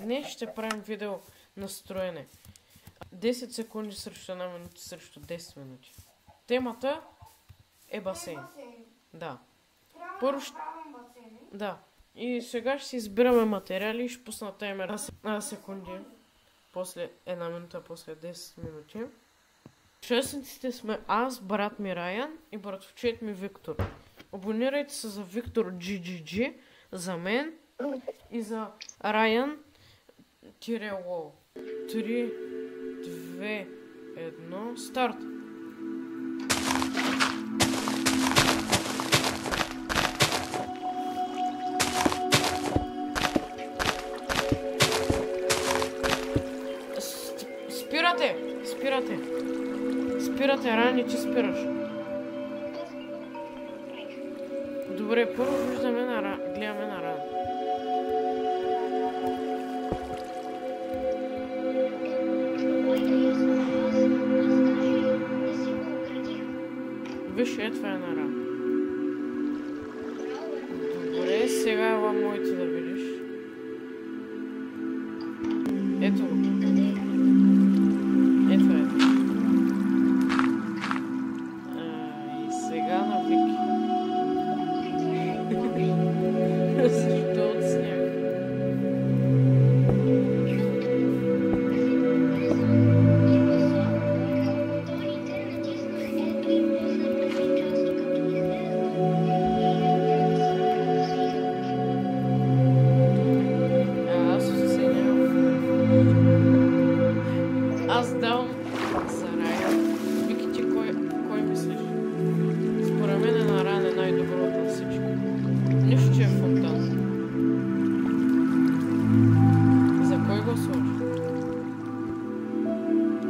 Днес ще правим видео настроене. 10 секунди срещу 1 минута срещу 10 минути. Темата е басейн. Да. Първо ще... Да. И сега ще си избираме материали и ще пусна таймер на секунди. После 1 минута, после 10 минути. Участниците сме аз, брат ми Райан и братовчет ми Виктор. Абонирайте се за Виктор GGG, за мен и за Райан Тирело. 3, 2, 1, старт! Спирате, Райан, ти спираш. Добре, първо гледаме на Райан. Виж, това е на Райан. Добре, сега ела моите да видиш. Ето го. Аз давам за Райан. Вики, ти кой мислиш? Според мен на Райан е най-добро от всички. Нищо, че е фонтан. За кой гласуваш?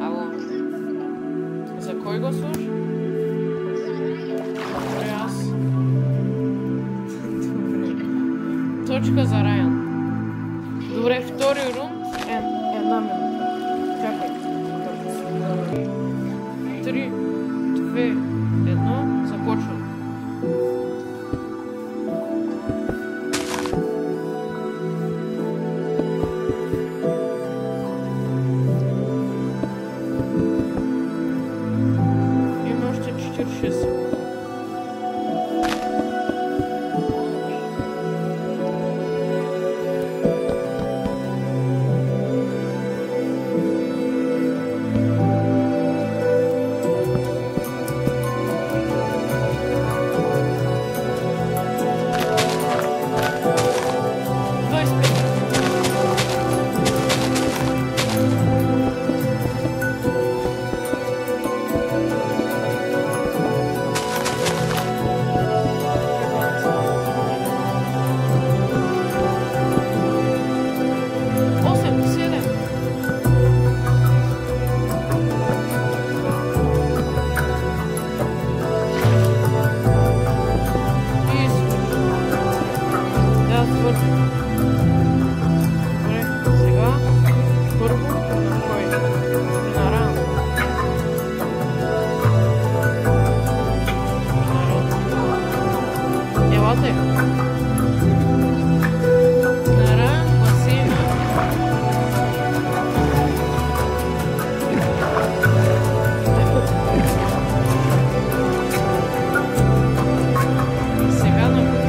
Ало? За кой гласуваш? Добре, аз. Добре. Точка за Райан. Добре, втори рунд е 1 минута. Чакай. 3, 2, 1, започвам. Има още 46 секунди. Добре, сега първо на кой? На Райан. Елате. На Райан басейна. Сега на Виктор.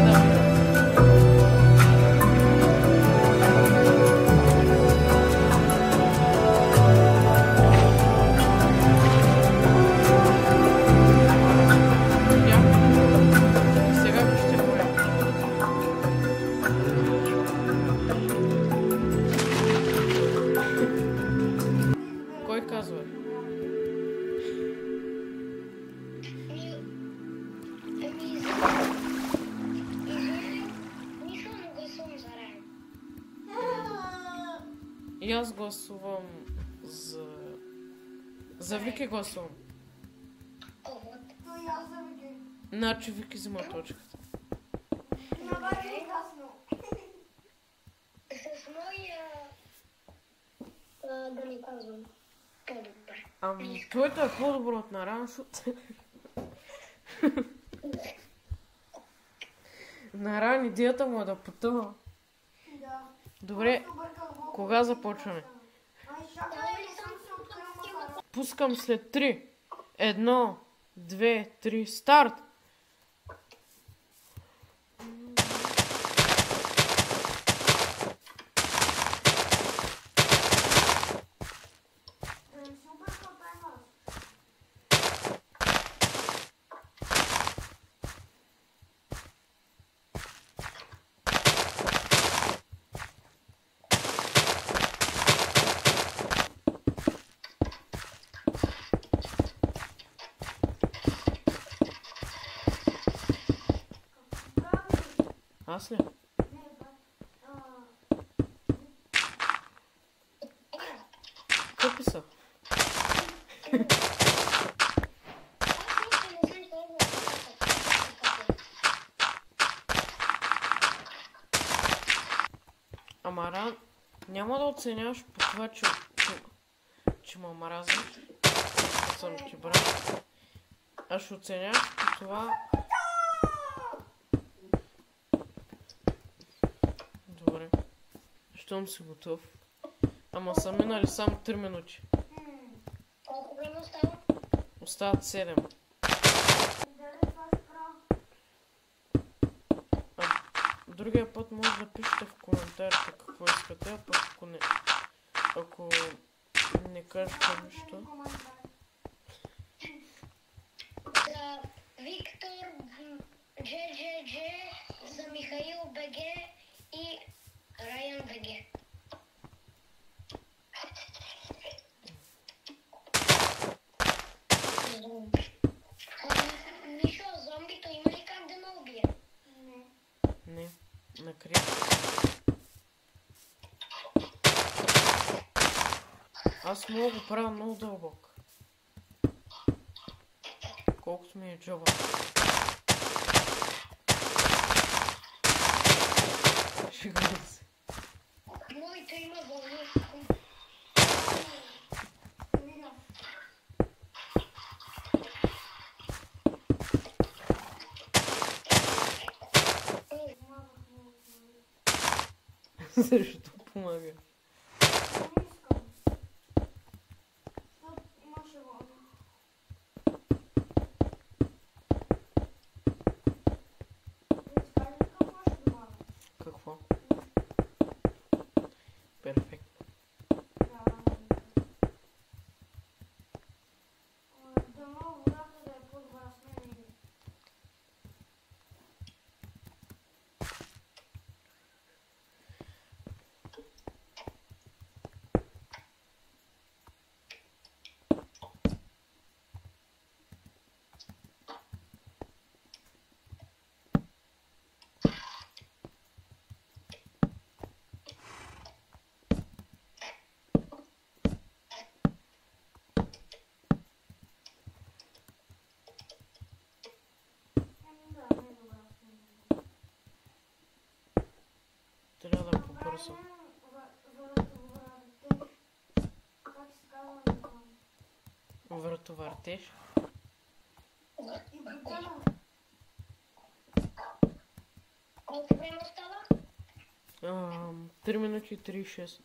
Кой казва? И аз гласувам за Вики гласувам. Значи Вики взима точката. С моя... да не казвам. По-добър. Ами, твоето е по-добро от на Райан, защото... На Райан идеята му е да пътува. Да. Добре, кога започваме? Пускам след 3. 1, 2, 3, старт! Аз ли? Какви са? Ама няма да оценяваш по това, че ме мразиш. Аз съм ти брат. Аз ще оценяваш по това... Добре. Щом си готов. Ама са минали само 3 минути. Колко време остава? Остават 7. Другия път може да пишете в коментарите какво искате, а пък ако не кажете нищо. За Виктор GGG, за Михаил БГ и Райан БГ. Мишо, зомбито има ли как да ме убие? Не. Накрия. Аз мога да правя много дълбок. Колкото ми е джоба. Шегувам се. Моето има вълни. Защо помага? Какво? Перфектно. Трябва да побързам. Вратовъртеж. Колко време остава? 3 минути и 36.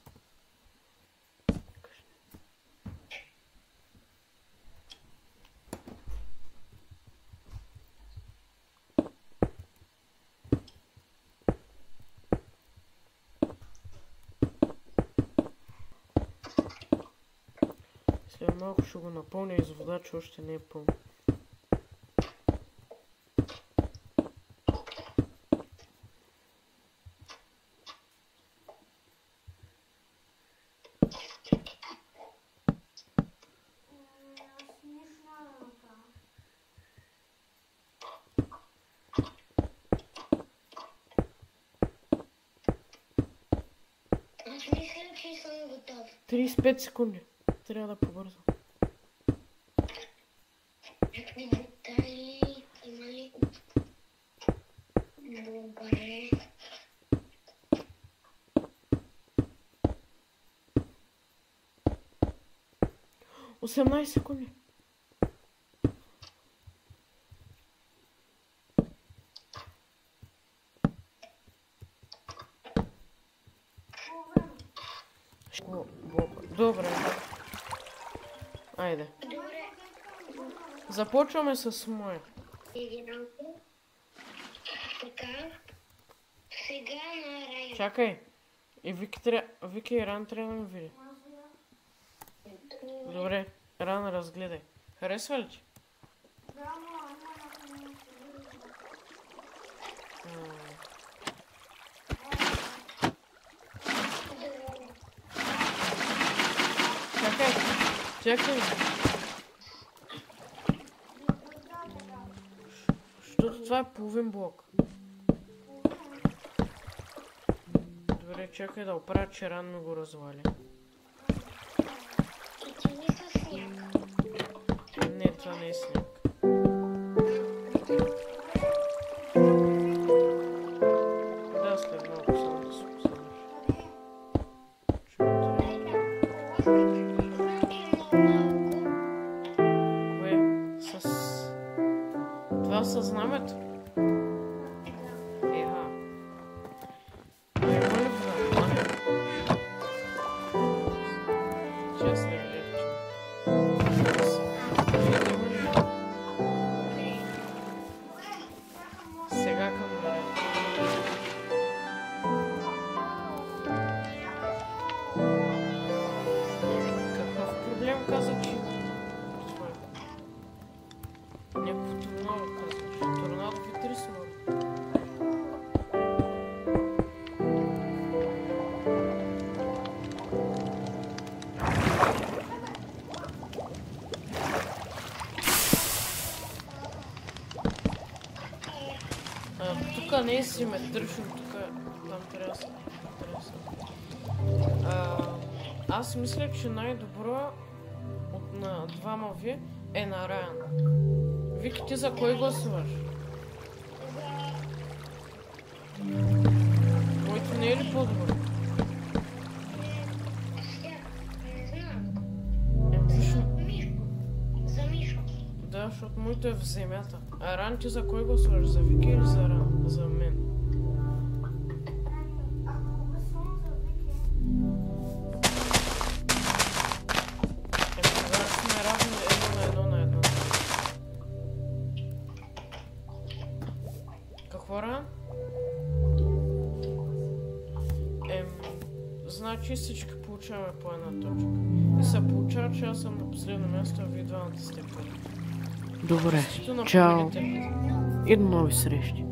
След малко ще го напълня из вода, че още не е пълно. Мисля, че съм готов. 35 секунди. Трябва да побързам. Какви детайли има ли? Добре. 18 секунди. Добре. Айде. Добре. Започваме с моя. Така. Сега на Райан. Чакай. И Вики и Ран трябва да ме види. Добре. Ран, разгледай. Харесва ли ти? Чакай. Защото това е половин блок. Добре, чакай да оправя, че рано го разваля. И ти не са сняг. Не, това не е сняг. Да, след малко само да се посъдиш. Кое? Това със знамето? Еха. Ай, моля вода. Чест не влече. Сега към моря. Какъв проблем каза, че... Някакво торнадо казваш. Торнадо витри са. Тук не е симетрично, там трябва да се... Аз мисля, че най-добро на двама ви е на Райан. Вики, ти за кой гласуваш? Моето не е ли по-добро? Не знам. За Мишо. Да, защото моето е в земята. А Ран, ти за кой гласуваш? За Вики или за Ран? За мен? Тогава сме равни едно на едно. Какво, Ран? Значи всички получаваме по една точка. И се получава, че аз съм на последно място, а вие двамата сте първи. Добре, чао и до нови срещи.